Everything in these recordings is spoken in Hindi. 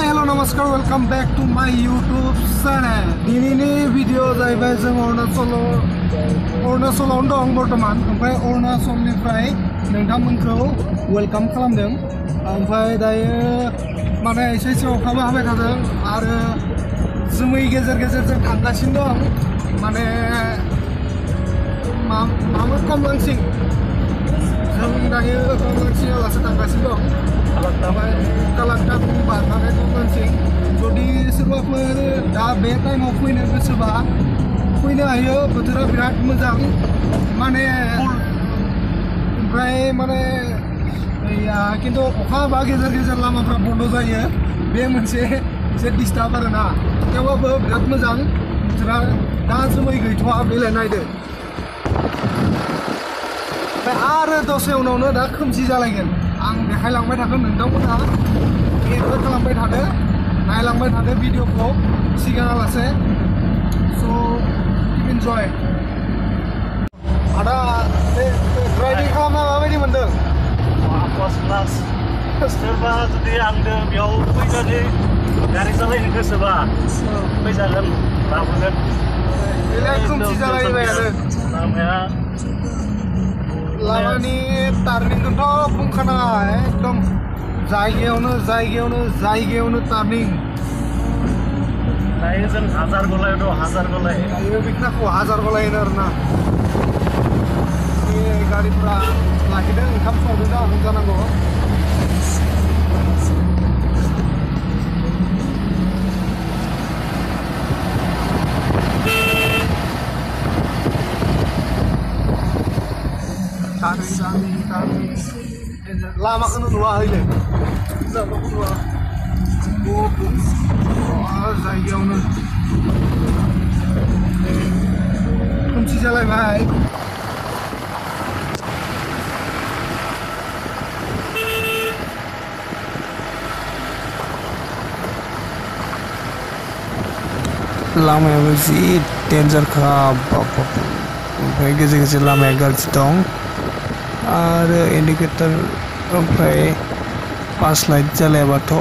hello, namaskar, welcome back to my YouTube channel. Dinini video जाहैबाय जों अरुणाचलाव दं बर्तमान ओमफ्राय अरुणाचलनिफ्राय नोंथांमोनखौ वेलकाम खालामदों ओमफ्राय दायो माने एसे अखाबो हाबाय थादों आरो जोमै गेजेर गेजेरजों थांगासिनो दं माने मामोन कमलांसिं जों दायो कमलांसिङालासे थांगासिनो दं कालाक्टां बारनानै कमलांसिं जुदि सोरबाफोर दा बे टाइमाव फैनो गोसोबा फैनो हायो बोथोरा बिराद मोजां माने ओमफ्राय माने खिन्थु अखा हाबा गेजेर गेजेर लामाफ्रा बन्द जायो बे मोनसे एसे डिस्टार्ब आरोना थेवबाबो बिराद मोजां बोथोरा दा जोमै गैथ'आ बेलाय नायदो आरो दसे उनावनो दा खोमसि जालायगोन आं देखायलांबाय थागोन नोंथांमोनहा एन्जय खालामबाय थादो नायलांबाय थादो भिडिअखौ सिगाङालासे स' कीप एन्जय आदा राइडिं खालामना माबायदि मोनदों फार्स्ट क्लास सोरबा जुदि आंजों बेयाव फैनानै गारि सालायनो गोसोबा फैजागोन लाबोगोन बेलाय खोमसि जालायबाय आरो लामानि टार्निंखौथ' बुंखानाङा एकदम जायगायावनो टार्निं दायो जों हाजार गलाय दायो बिखनाखौ हाजार गलाय होनो आरोना बे गारिफ्रा लाखिदों ओंखाम संदों जानांगौ लामाखौनो नुवा हयले जायगाखौ नुवा जायगायावनो खोमसि जालायबाय लामायाबो जि डेन्जारखा ओमफ्राय गेजेर गेजेर लामाया गाज्रि दं आरो इन्डिकेटर ओमफ्राय पास लाइट जालायाबाथ'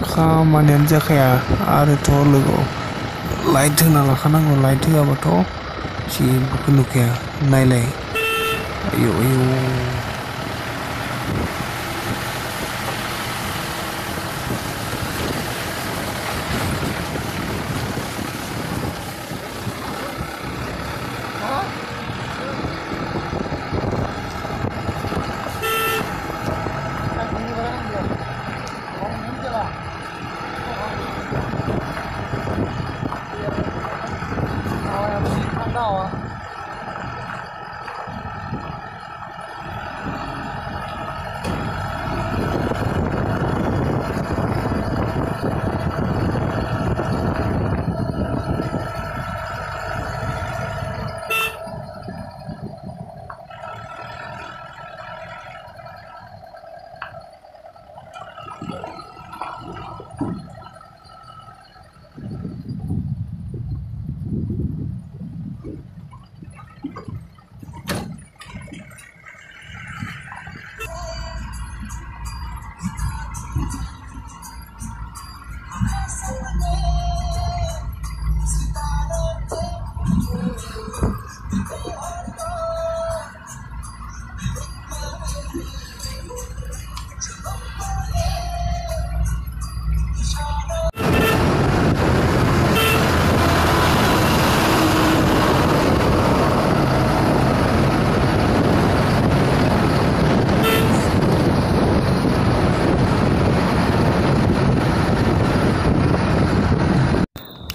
खामानियानो जाखाया आरोथ' लोगोआव लाइट होना लाखानांगौ लाइट होआबाथ' जेबो नुखाया नायलाय आयौ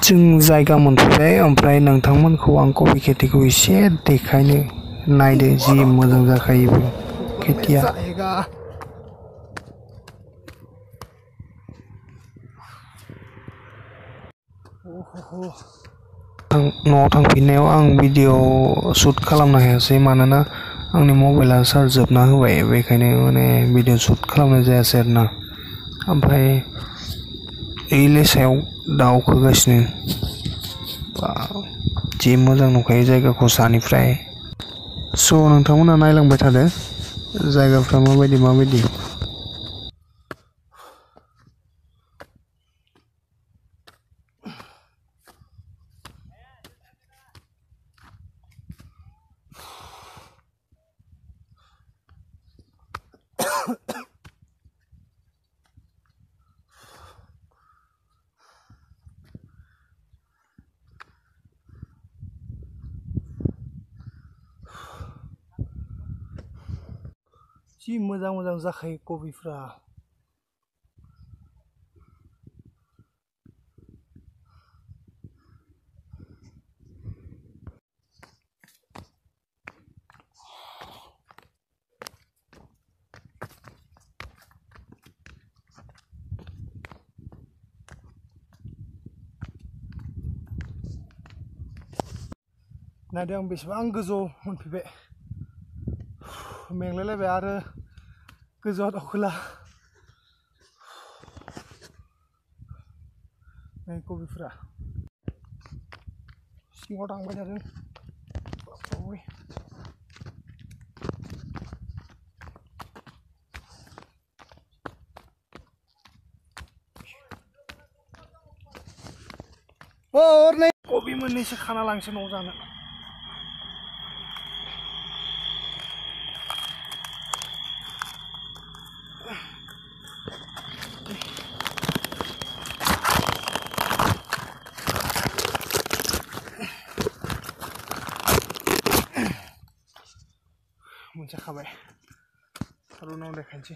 जों जायगा मोनफैबाय ओमफ्राय नोंथांमोनखौ आं कफि खेथिखौ एसे देखायनो नायदो जि मोजां जाखायो खेथिया न'आव थांफिननायाव आं भिडिअ शुट खालामनो हायासै मानोना आंनि मबाइला चार्ज जोबना होबाय बेखायनो माने भिडिअ शुट खालामनाय जायासै आरोना ओमफ्राय এই लेसायाव दाउ खोगासिनो जि मोजां नुखायो जायगाखौ सानिफ्राय स' नोंथांमोना नायलांबाय थादो जायगाफ्रा माबायदि जि मोजां मोजां जाखायो कबिफ्रा नायदो आं बेसेबां गोजौ मोनफैबाय मेंलायलायबाय आरो गोजौआव दावखोला नै कबिफ्रा सिङाव थांबाय थादों नै कबि मोननैसो खाना लांसै न'आव जानो मोनसे खाबाय आरो उनाव देखायनोसै